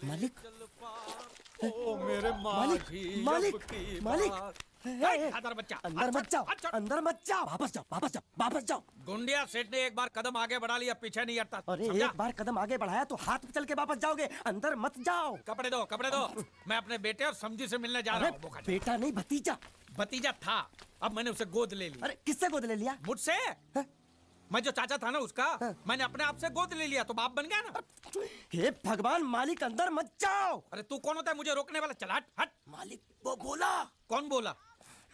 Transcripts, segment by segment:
मालिक ओ मेरे मालिक मालिक मालिक खादर बच्चा अंदर मत जाओ, अंदर मत जाओ, वापस जाओ, वापस जाओ, वापस जाओ। गुंडिया सेठ ने एक बार कदम आगे बढ़ा लिया, पीछे नहीं हटता। अरे समझा? एक बार कदम आगे बढ़ाया तो हाथ पे चल के वापस जाओगे, अंदर मत जाओ। कपड़े दो, कपड़े दो। मैं अपने बेटे और समझी से मिलने जा अरे रहा हूँ। बोखा जा। बेटा नहीं भतीजा। भतीजा था, अब मैंने उसे गोद ले लिया। अरे किससे गोद ले लिया? मुझसे? हाँ? मैं जो चाचा था ना उसका, हाँ। मैंने अपने आप से गोद ले लिया तो बाप बन गया ना। हे भगवान मालिक अंदर मत जाओ। अरे तू कौन होता है मुझे रोकने वाला? चल हट हट। मालिक वो बोला। कौन बोला?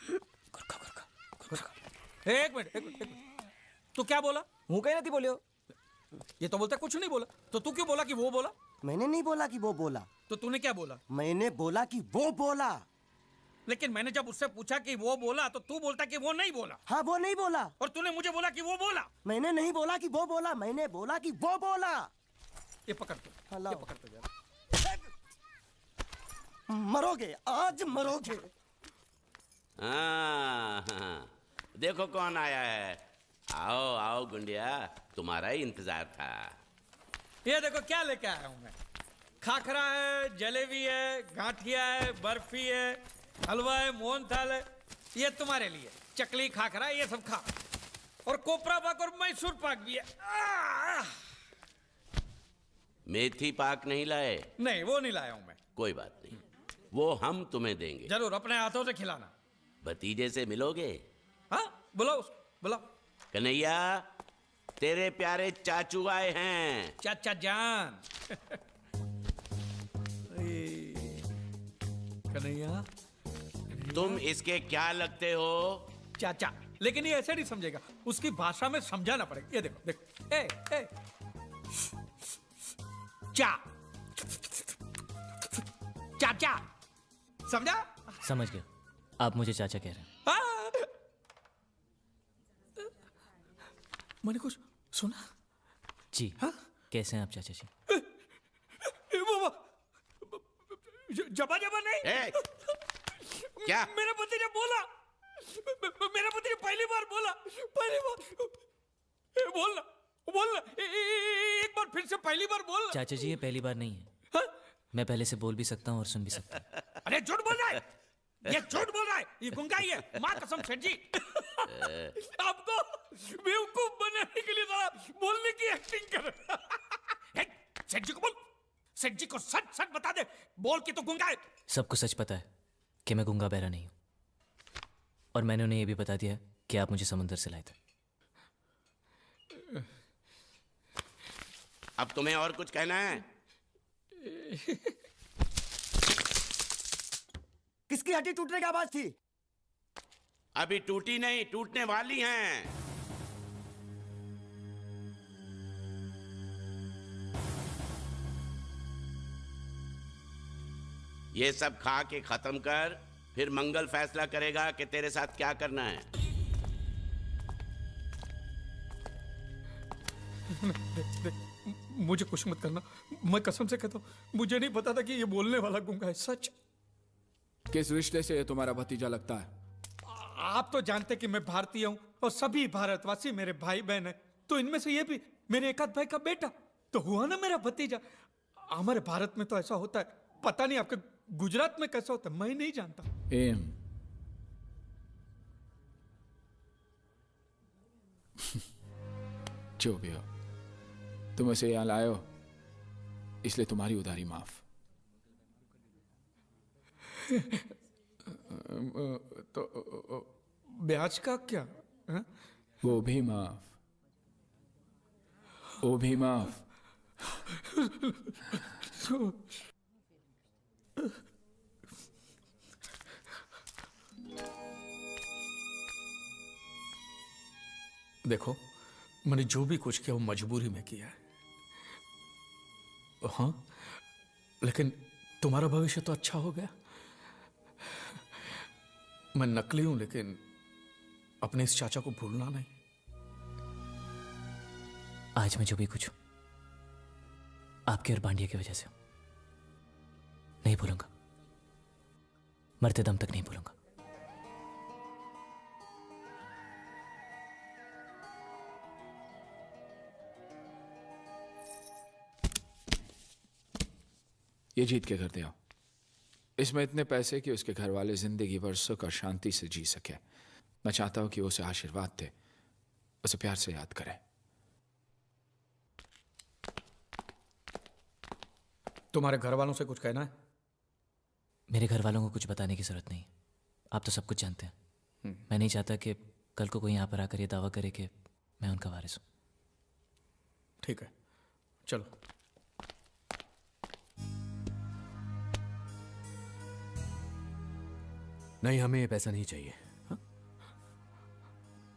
गुरखा गुरखा गुरखा। एक मिनट, एक मिनट, एक मिनट। तू क्या बोला? मुंह कहीं नहीं बोलियो। ये तो बोलता कुछ नहीं बोला, तो तू क्यों बोला कि वो बोला? मैंने नहीं बोला कि वो बोला, तो तूने क्या बोला? मैंने बोला कि वो बोला। लेकिन मैंने जब उससे पूछा कि वो बोला तो तू बोलता कि वो नहीं बोला, हाँ वो नहीं बोला। और तूने मुझे बोला कि वो बोला। मैंने नहीं बोला कि वो बोला, मैंने बोला कि वो बोला। ये पकड़ तू, हेलो। ये पकड़ तू जरा। मरोगे आज मरोगे। हाँ, देखो कौन आया है। आओ आओ गुंडिया, तुम्हारा ही इंतजार था। ये देखो क्या लेके आया हूं मैं। खाखरा है, जलेबी है, गांठिया है, बर्फी है, हलवा है, मोहनथाल है। ये तुम्हारे लिए चकली खाखरा, ये सब खा। और कोपरा पाक और मैसूर पाक भी है। मेथी पाक नहीं लाए? नहीं वो नहीं लाया हूं मैं। कोई बात नहीं, वो हम तुम्हें देंगे। जरूर अपने हाथों से खिलाना। भतीजे से मिलोगे? हाँ बुलाओ उसको, बुलाओ। कन्हैया, तेरे प्यारे चाचू आए हैं। चाचा जान। कन्हैया, तुम इसके क्या लगते हो? चाचा। लेकिन ये ऐसे नहीं समझेगा, उसकी भाषा में समझाना पड़ेगा। ये देखो देखो, ए चा चाचा, समझा? समझ गया, आप मुझे चाचा कह रहे हैं। हाँ। मैंने कुछ सुना? जी। हाँ? कैसे हैं आप चाचा जी? जबा जबा नहीं। ए, क्या? मेरा पति ने बोला, मेरा पति ने पहली बार बोला, पहली बार। बोलना बोलना, एक बार फिर से पहली बार बोलना। चाचा जी ये पहली बार नहीं है। हाँ? मैं पहले से बोल भी सकता हूँ और सुन भी सकता हूँ। अरे झूठ बोल रहा है, ये झूठ बोल रहा है, ये गुंगा ही है। माँ कसम सेठ जी। आपको बेवकूफ बनाने के लिए जरा बोलने की एक्टिंग कर। सेठ जी को बोल, सेठ जी को सच सच बता दे, बोल के तो गुंगा है। सबको सच पता है कि मैं गूंगा बहरा नहीं हूँ, और मैंने उन्हें यह भी बता दिया कि आप मुझे समुद्र से लाए थे। अब तुम्हें और कुछ कहना है? किसकी हड्डी टूटने की आवाज थी? अभी टूटी नहीं, टूटने वाली हैं। ये सब खा के खत्म कर, फिर मंगल फैसला करेगा कि तेरे साथ क्या करना है। मुझे कुछ मत करना, मैं कसम से कहता हूँ, मुझे नहीं पता था कि ये बोलने वाला गुंगा है। सच। किस रिश्ते से ये तुम्हारा भतीजा लगता है? आप तो जानते कि मैं भारतीय हूँ और सभी भारतवासी मेरे भाई बहन हैं, तो इनमें से ये भी मेरे एक आध भाई का बेटा तो हुआ ना मेरा भतीजा। हमारे भारत में तो ऐसा होता है, पता नहीं आपके गुजरात में कैसा होता है, मैं नहीं जानता। एम जो भी हो, तुम उसे यहां लाए हो, इसलिए तुम्हारी उधारी माफ। तो ब्याज का क्या? हाँ? वो भी माफ, वो भी माफ। देखो, मैंने जो भी कुछ किया वो मजबूरी में किया है। हाँ, लेकिन तुम्हारा भविष्य तो अच्छा हो गया। मैं नकली हूं, लेकिन अपने इस चाचा को भूलना नहीं। आज मैं जो भी कुछ हूं आपके और बांडिया की वजह से हूं। नहीं भूलूंगा, मरते दम तक नहीं भूलूंगा। ये जीत के घर दे आओ। इसमें इतने पैसे कि उसके घर वाले जिंदगी भर सुख और शांति से जी सके। मैं चाहता हूं कि वो उसे आशीर्वाद दे, उसे प्यार से याद करे। तुम्हारे घर वालों से कुछ कहना है? मेरे घर वालों को कुछ बताने की जरूरत नहीं, आप तो सब कुछ जानते हैं। मैं नहीं चाहता कि कल को कोई यहाँ पर आकर ये दावा करे कि मैं उनका वारिस हूँ। ठीक है, चलो। नहीं, हमें ये पैसा नहीं चाहिए।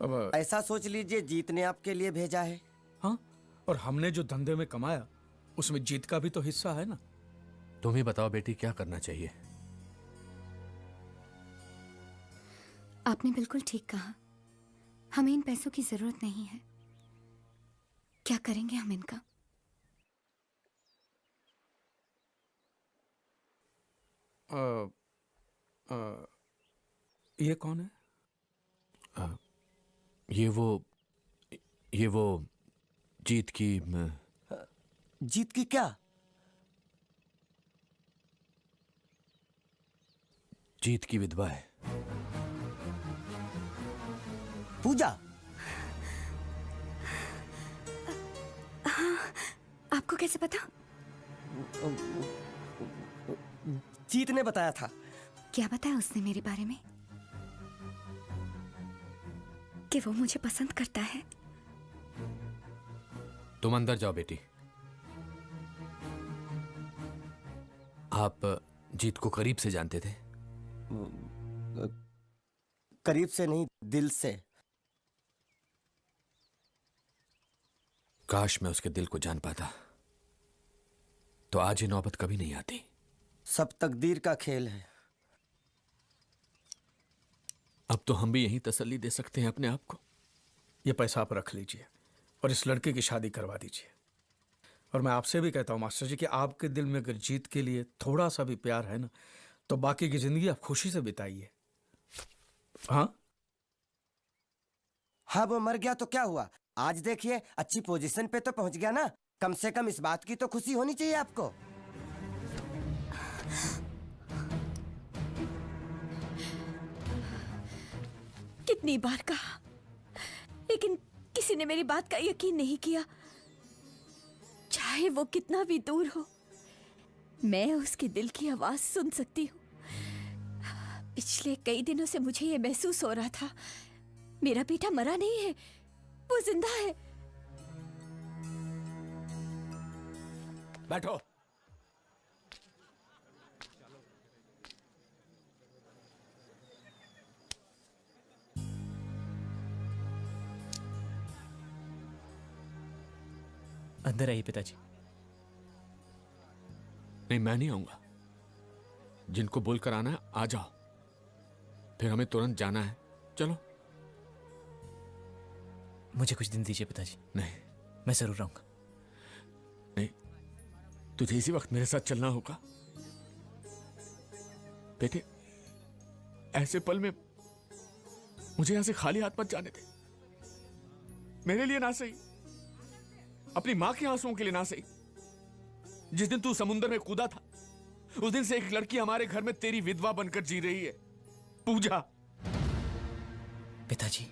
अब ऐसा सोच लीजिए जीत ने आपके लिए भेजा है। हाँ, और हमने जो धंधे में कमाया उसमें जीत का भी तो हिस्सा है ना। तुम ही बताओ बेटी, क्या करना चाहिए? आपने बिल्कुल ठीक कहा, हमें इन पैसों की जरूरत नहीं है। क्या करेंगे हम इनका? ये कौन है? ये वो जीत की जीत की क्या? जीत की विधवा है। पूजा? आपको कैसे पता? जीत ने बताया था। क्या बताया उसने मेरे बारे में? कि वो मुझे पसंद करता है। तुम अंदर जाओ बेटी। आप जीत को करीब से जानते थे? करीब से नहीं, दिल से। काश मैं उसके दिल को जान पाता, तो आज ये नौबत कभी नहीं आती। सब तकदीर का खेल है। अब तो हम भी यही तसल्ली दे सकते हैं अपने आप को। ये पैसा आप रख लीजिए और इस लड़के की शादी करवा दीजिए। और मैं आपसे भी कहता हूँ मास्टर जी कि आपके दिल में अगर जीत के लिए थोड़ा सा भी प्यार है ना, तो बाकी की जिंदगी आप खुशी से बिताइए। हाँ हाँ, वो मर गया तो क्या हुआ? आज देखिए अच्छी पोजीशन पे तो पहुंच गया ना। कम से कम इस बात की तो खुशी होनी चाहिए आपको। कितनी बार कहा, लेकिन किसी ने मेरी बात का यकीन नहीं किया। चाहे वो कितना भी दूर हो, मैं उसके दिल की आवाज सुन सकती हूँ। पिछले कई दिनों से मुझे ये महसूस हो रहा था, मेरा बेटा मरा नहीं है, वो जिंदा है। बैठो। अंदर आइए पिताजी। नहीं, मैं नहीं आऊंगा। जिनको बोलकर आना है आ जाओ, फिर हमें तुरंत जाना है। चलो। मुझे कुछ दिन दीजिए पिताजी, नहीं मैं जरूर आऊंगा। नहीं, तुझे इसी वक्त मेरे साथ चलना होगा बेटे। ऐसे पल में मुझे यहां से खाली हाथ मत जाने दे। मेरे लिए ना सही, अपनी मां के आंसुओं के लिए ना सही। जिस दिन तू समुद्र में कूदा था, उस दिन से एक लड़की हमारे घर में तेरी विधवा बनकर जी रही है, पूजा। पिताजी,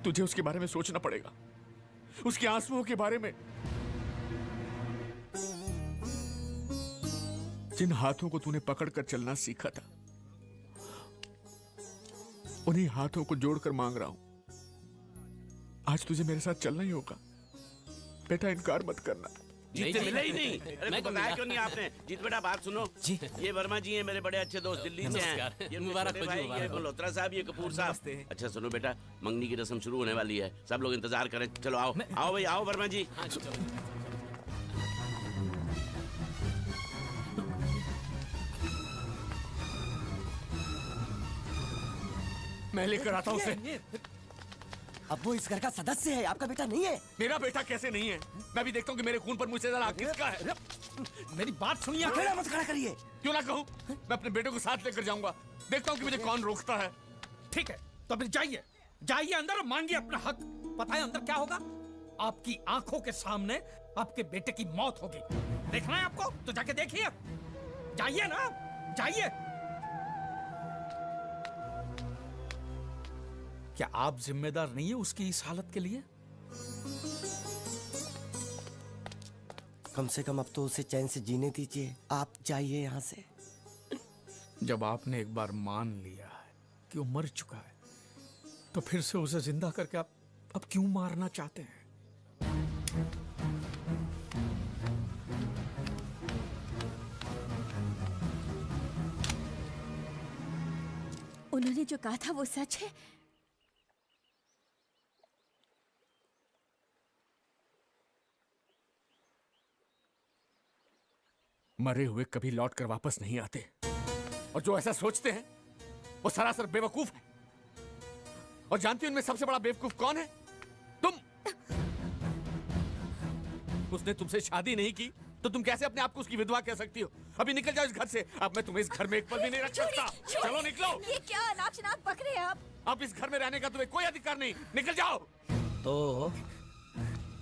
तुझे उसके बारे में सोचना पड़ेगा, उसके आंसुओं के बारे में। जिन हाथों को तूने पकड़कर चलना सीखा था, उन्हीं हाथों को जोड़कर मांग रहा हूं। आज तुझे मेरे साथ चलना ही होगा बेटा, इनकार मत करना। जीत मिला ही नहीं। अरे तो बताया क्यों नहीं आपने? जीत बेटा बात सुनो जी। ये वर्मा जी हैं, मेरे बड़े अच्छे दोस्त, दिल्ली से हैं। ये मुबारक हो जी। ये मल्होत्रा साहब, ये कपूर साहब। अच्छा सुनो बेटा, मंगनी की रस्म शुरू होने वाली है, सब लोग इंतजार करें। चलो आओ आओ भाई आओ वर्मा जी। मैं लेकर आता हूं उसे। अब वो इस घर का सदस्य है, आपका बेटा नहीं है। मेरा बेटा कैसे नहीं है? मैं भी देखता हूं कि मेरे खून पर मुझसे ज्यादा हक किसका है। मेरी बात सुनिए। अकेला मत खड़ा करिए। क्यों ना कहूं? मैं अपने बेटे को साथ लेकर जाऊंगा, देखता हूं कि मुझे कौन रोकता है। ठीक है, तो फिर जाइए, जाइए अंदर और मांगिए अपना हक। पता है अंदर क्या होगा? आपकी आंखों के सामने आपके बेटे की मौत होगी। देखना है आपको तो जाके देखिए, जाइए ना, जाइए। क्या आप जिम्मेदार नहीं है उसकी इस हालत के लिए? कम से कम अब तो उसे चैन से जीने दीजिए। आप जाइए यहाँ से। जब आपने एक बार मान लिया है कि वो मर चुका है, तो फिर से उसे जिंदा करके आप अब क्यों मारना चाहते हैं? उन्होंने जो कहा था वो सच है। मरे हुए कभी लौट कर वापस नहीं आते, और जो ऐसा सोचते हैं वो सरासर बेवकूफ है। और जानती हो उनमें सबसे बड़ा बेवकूफ कौन है? तुम। उसने तुमसे शादी नहीं की तो तुम कैसे अपने आप को उसकी विधवा कह सकती हो? अभी निकल जाओ इस घर से। अब मैं तुम्हें इस घर में एक पल भी नहीं रख सकता। चलो निकलो। ये क्या अनाप शनाप बक रहे हैं आप? अब इस घर में रहने का तुम्हें कोई अधिकार नहीं। निकल जाओ। तो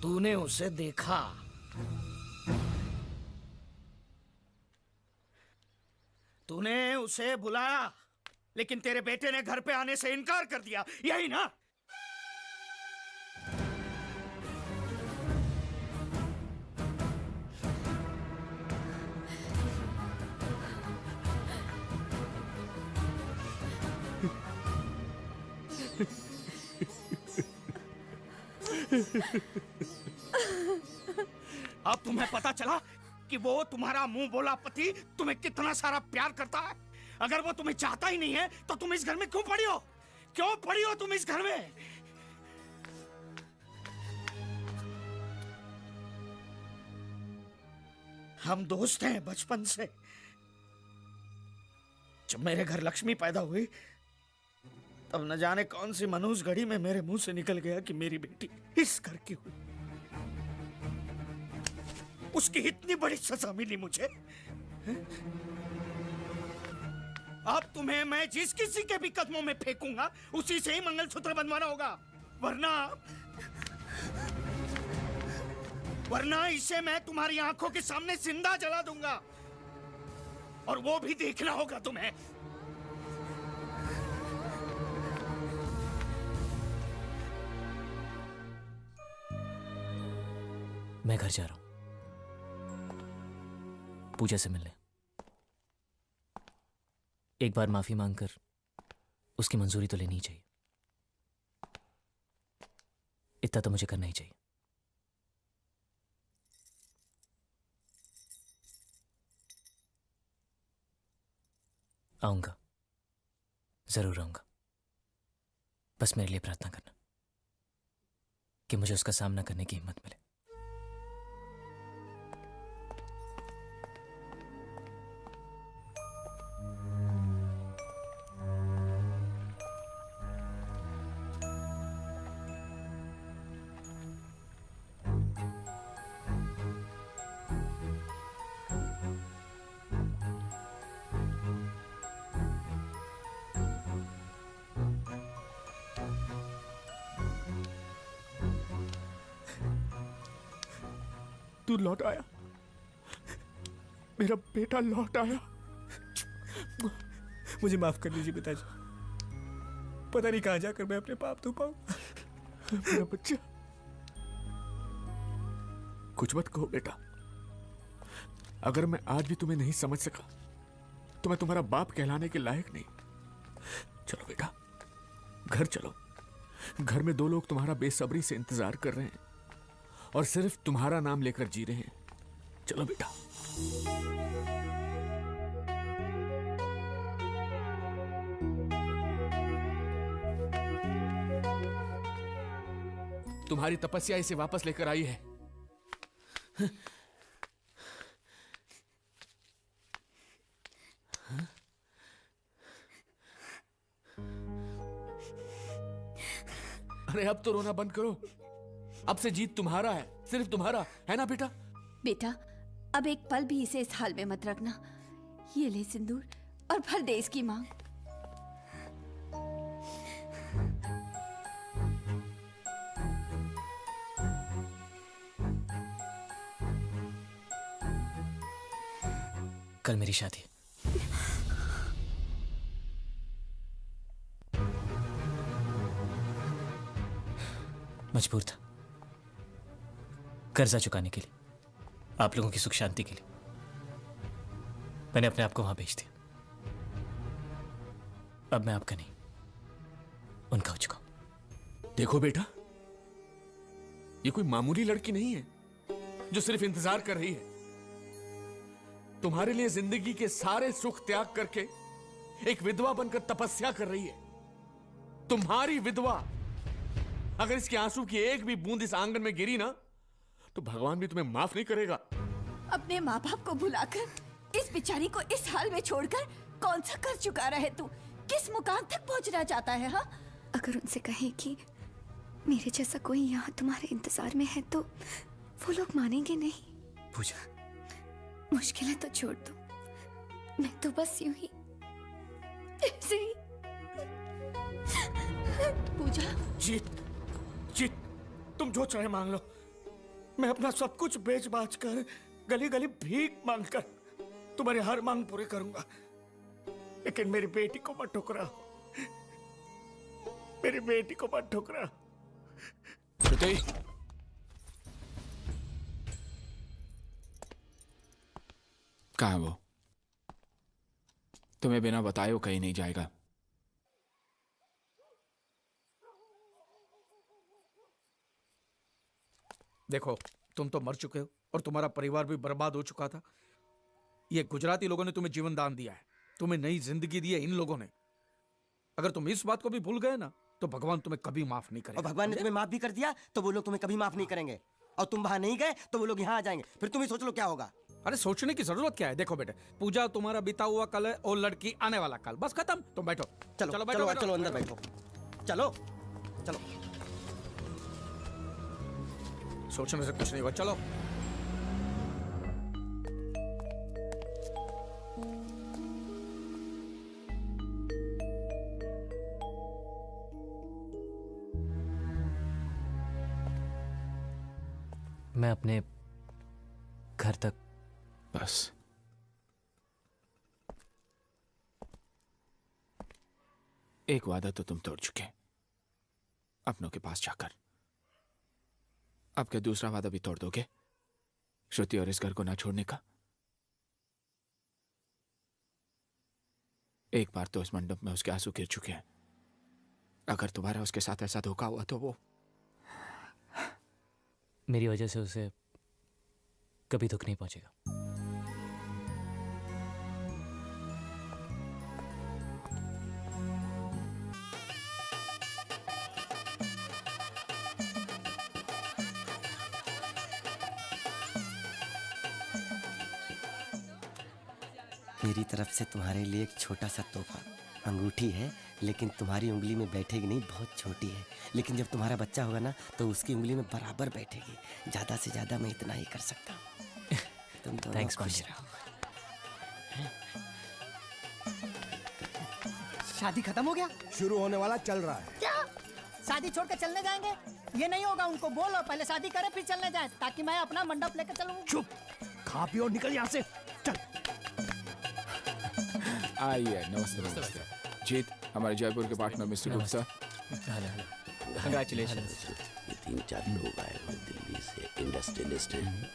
तूने उसे देखा? तूने उसे बुलाया, लेकिन तेरे बेटे ने घर पे आने से इनकार कर दिया, यही ना? अब तुम्हें पता चला कि वो तुम्हारा मुंह बोला पति तुम्हें कितना सारा प्यार करता है। अगर वो तुम्हें चाहता ही नहीं है तो तुम इस घर में क्यों पड़ी हो? क्यों पड़ी हो तुम इस घर में? हम दोस्त हैं बचपन से। जब मेरे घर लक्ष्मी पैदा हुई तब न जाने कौन सी मनहूस घड़ी में मेरे मुंह से निकल गया कि मेरी बेटी इस घर की हुई। उसकी इतनी बड़ी सजा मिली मुझे। अब तुम्हें मैं जिस किसी के भी कदमों में फेंकूंगा उसी से ही मंगलसूत्र बंधवाना होगा, वरना इसे मैं तुम्हारी आंखों के सामने जिंदा जला दूंगा, और वो भी देखना होगा तुम्हें। मैं घर जा रहा हूं पूजा से मिलने। एक बार माफी मांगकर उसकी मंजूरी तो लेनी ही चाहिए। इतना तो मुझे करना ही चाहिए। आऊंगा, जरूर आऊंगा। बस मेरे लिए प्रार्थना करना कि मुझे उसका सामना करने की हिम्मत मिले। तू लौट आया, मेरा बेटा लौट आया। मुझे माफ कर दीजिए पिताजी। पता नहीं कहां जाकर मैं अपने पाप धो पाऊं। मेरा बच्चा। कुछ मत कहो बेटा। अगर मैं आज भी तुम्हें नहीं समझ सका तो मैं तुम्हारा बाप कहलाने के लायक नहीं। चलो बेटा, घर चलो। घर में दो लोग तुम्हारा बेसब्री से इंतजार कर रहे हैं और सिर्फ तुम्हारा नाम लेकर जी रहे हैं। चलो बेटा। तुम्हारी तपस्या इसे वापस लेकर आई है। अरे अब तो रोना बंद करो। अब से जीत तुम्हारा है, सिर्फ तुम्हारा है ना बेटा? बेटा, अब एक पल भी इसे इस हाल में मत रखना। ये ले सिंदूर और भर दे इसकी मांग। कल मेरी शादी है। मजबूर था, कर्जा चुकाने के लिए, आप लोगों की सुख शांति के लिए मैंने अपने आप को वहां भेज दिया। अब मैं आपका नहीं, उनका हो चुका हूं। देखो बेटा, ये कोई मामूली लड़की नहीं है जो सिर्फ इंतजार कर रही है। तुम्हारे लिए जिंदगी के सारे सुख त्याग करके एक विधवा बनकर तपस्या कर रही है। तुम्हारी विधवा, अगर इसके आंसू की एक भी बूंद इस आंगन में गिरी ना, तो भगवान भी तुम्हें माफ नहीं करेगा। अपने माँ बाप को भुलाकर इस बेचारी को इस हाल में छोड़कर कौन सा कर चुका रहे तू? किस मुकाम तक पहुंचना चाहता है? हाँ, अगर उनसे कहें कि मेरे जैसा कोई यहाँ तुम्हारे इंतजार में है तो वो लोग मानेंगे नहीं। पूजा, मुश्किलें तो छोड़ दो, मैं तो बस यूं ही ऐसे ही। पूजा, जीत, जीत, तुम जो चाहे मांग लो। मैं अपना सब कुछ बेच बाच कर, गली गली भीख मांग कर तुम्हारी हर मांग पूरी करूंगा, लेकिन मेरी बेटी को मत ठुकराओ। मेरी बेटी को मत ठुकराओ। श्रुति, कहाँ है वो? तुम्हें बिना बताए वो कहीं नहीं जाएगा। देखो, तुम तो मर चुके हो और तुम्हारा परिवार भी बर्बाद हो चुका था। ये गुजराती लोगों ने तुम्हें जीवन दान दिया है, तुम्हें नई जिंदगी दी है इन लोगों ने। अगर तुम इस बात को भी भूल गए ना, तो भगवान तुम्हें कभी माफ नहीं और करेगा। भगवान ने तुम्हें माफ भी कर दिया तो वो लोग तुम्हें कभी माफ नहीं करेंगे, और तुम वहां नहीं गए तो वो लोग यहाँ आ जाएंगे। फिर तुम ही सोच लो क्या होगा। अरे सोचने की जरूरत क्या है? देखो बेटे, पूजा तुम्हारा बीता हुआ कल है और लड़की आने वाला कल, बस खत्म। तुम बैठो, चलो चलो बैठो, चलो, बैठो, चलो अंदर बैठो। चलो चलो। सोचने से कुछ नहीं हुआ, चलो। मैं अपने घर तक बस एक वादा तो तुम तोड़ चुके, अपनों के पास जाकर। अब क्या दूसरा वादा भी तोड़ दोगे, श्रुति और इस घर को ना छोड़ने का? एक बार तो इस मंडप में उसके आंसू गिर चुके हैं। अगर तुम्हारा उसके साथ ऐसा धोखा हुआ तो वो मेरी वजह से उसे कभी दुख नहीं पहुंचेगा। मेरी तरफ से तुम्हारे लिए एक छोटा सा तोहफा। अंगूठी है, लेकिन तुम्हारी उंगली में बैठेगी नहीं, बहुत छोटी है। लेकिन जब तुम्हारा बच्चा होगा ना, तो उसकी उंगली में बराबर बैठेगी। ज्यादा से ज्यादा मैं इतना ही कर सकता हूँ। तुम दोनों Thanks, खुश पांडे। रहो। शादी खत्म हो गया? शुरू होने वाला चल रहा है। क्या शादी छोड़ के चलने जाएंगे? ये नहीं होगा, उनको बोलो पहले शादी करें फिर चलने जाए, ताकि मैं अपना मंडप लेकर चलूं। चुप, खा पी और निकल यहाँ से। चल। आइए, नमस्ते नमस्ते। जीत, हमारे जयपुर के पार्टनर मिस्टर गुप्ता। कंग्रेचुलेशन। ये 3-4 लोग आए हुए दिल्ली से, इंडस्ट्रियलिस्ट हैं।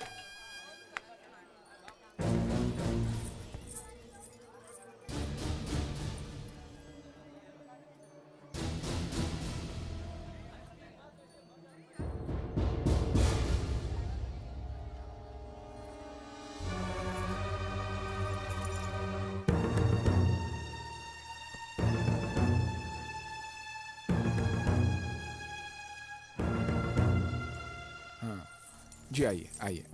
जी आइए आइए।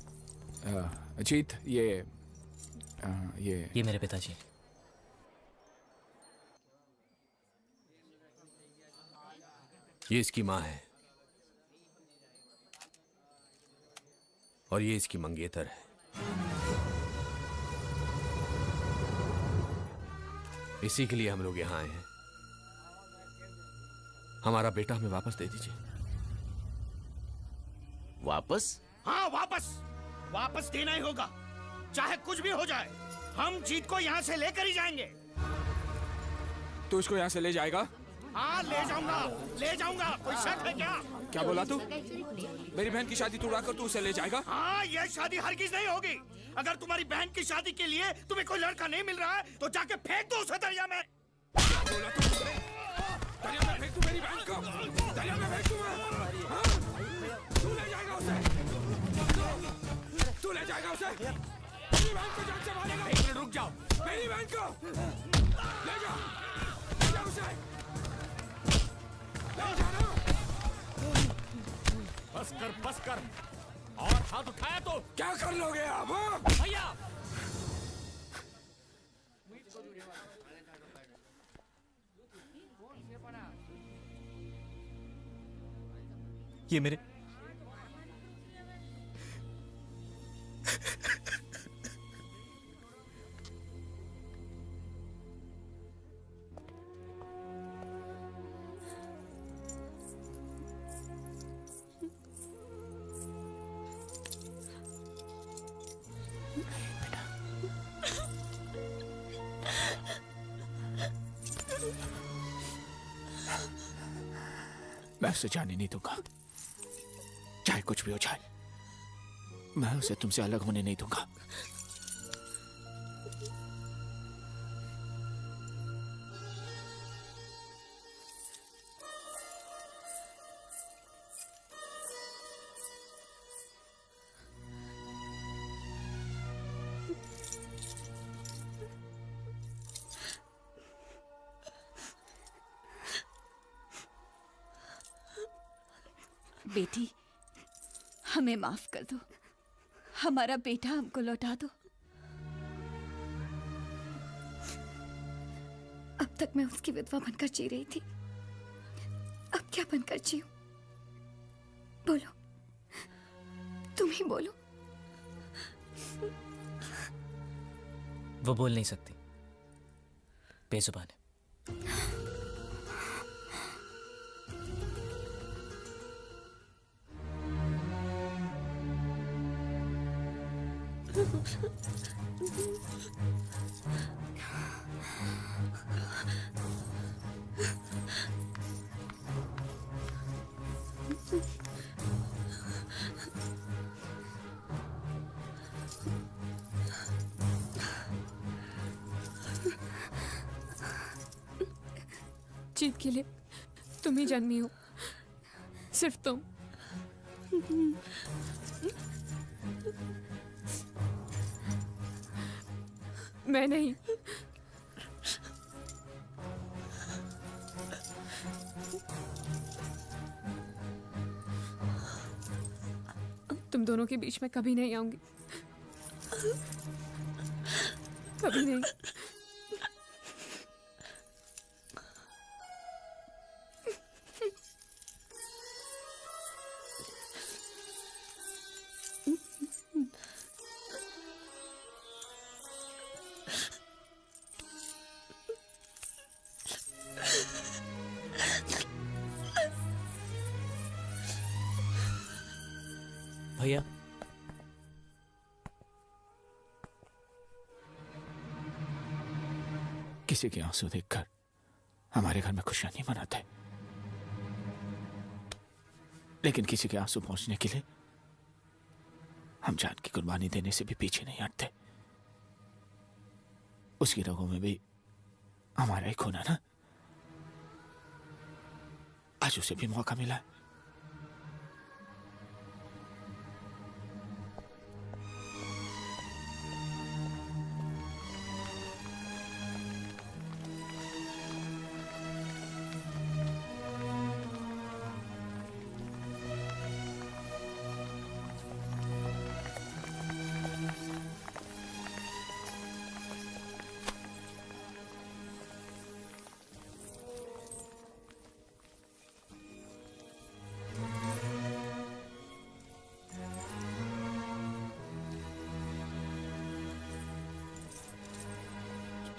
जीत, ये मेरे पिताजी हैं। ये इसकी माँ है और ये इसकी मंगेतर है। इसी के लिए हम लोग यहाँ आए हैं। हमारा बेटा हमें वापस दे दीजिए। वापस? हाँ, वापस देना ही होगा। चाहे कुछ भी हो जाए, हम जीत को यहाँ से लेकर ही जाएंगे। तू इसको यहाँ से ले जाएगा? हाँ ले जाऊंगा। कोई शक है क्या? क्या बोला तू? मेरी बहन की शादी तोड़ा कर तू उसे ले जाएगा? हाँ, ये शादी हरगिज नहीं होगी। अगर तुम्हारी बहन की शादी के लिए तुम्हें कोई लड़का नहीं मिल रहा है तो जाके फेंक दो उसे दरिया में। बोला तू? दरिया में फेंक तू मेरी बहन को? दरिया में फेंक तू? हाँ? तू ले जाएगा उसे? तू ले जाएगा उसे? मेरी बहन को जान से मारेगा? एक मिनट रुक जाओ। मेरी बहन को ले जाओ, ले जाओ उसे, ले जाना। बस कर और हाथ उठाया तो क्या कर लोगे आप? हाँ? भैया ये मेरे मैं उसे जाने नहीं दूंगा, चाहे कुछ भी हो जाए। मैं उसे तुमसे अलग होने नहीं दूंगा। बेटी, हमें माफ कर दो। हमारा बेटा हमको लौटा दो। अब तक मैं उसकी विधवा बनकर जी रही थी, अब क्या बनकर जीऊं? बोलो, तुम ही बोलो। वो बोल नहीं सकती, बेजुबान है। जीत के लिए तुम ही जन्मी हो, सिर्फ तुम। मैं नहीं। तुम दोनों के बीच में कभी नहीं आऊंगी, कभी नहीं। भैया, किसी के आंसू देखकर हमारे घर में खुशियां नहीं मनाते, लेकिन किसी के आंसू पहुंचने के लिए हम जान की कुर्बानी देने से भी पीछे नहीं हटते। उसकी रगों में भी हमारा ही खून है ना। आज उसे भी मौका मिला है।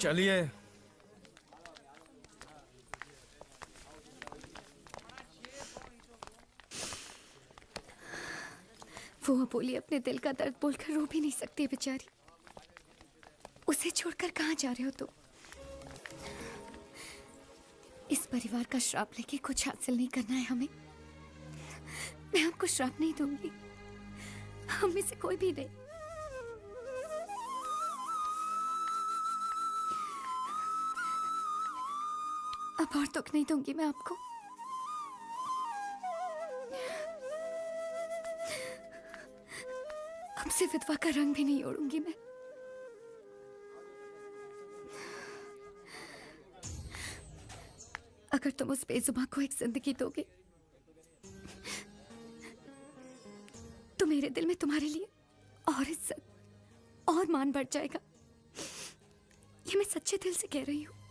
चलिए। वो अबोली अपने दिल का दर्द बोलकर रो भी नहीं सकती बेचारी। उसे छोड़कर कहाँ जा रहे हो तुम? इस परिवार का श्राप लेके कुछ हासिल नहीं करना है हमें। मैं आपको श्राप नहीं दूंगी, हम में से कोई भी नहीं। अब और दुख नहीं दूंगी मैं आपको। अब से विधवा का रंग भी नहीं ओढ़ूंगी मैं। अगर तुम उस बेजुबान को एक जिंदगी दोगे तो मेरे दिल में तुम्हारे लिए और इज्जत और मान बढ़ जाएगा। ये मैं सच्चे दिल से कह रही हूं।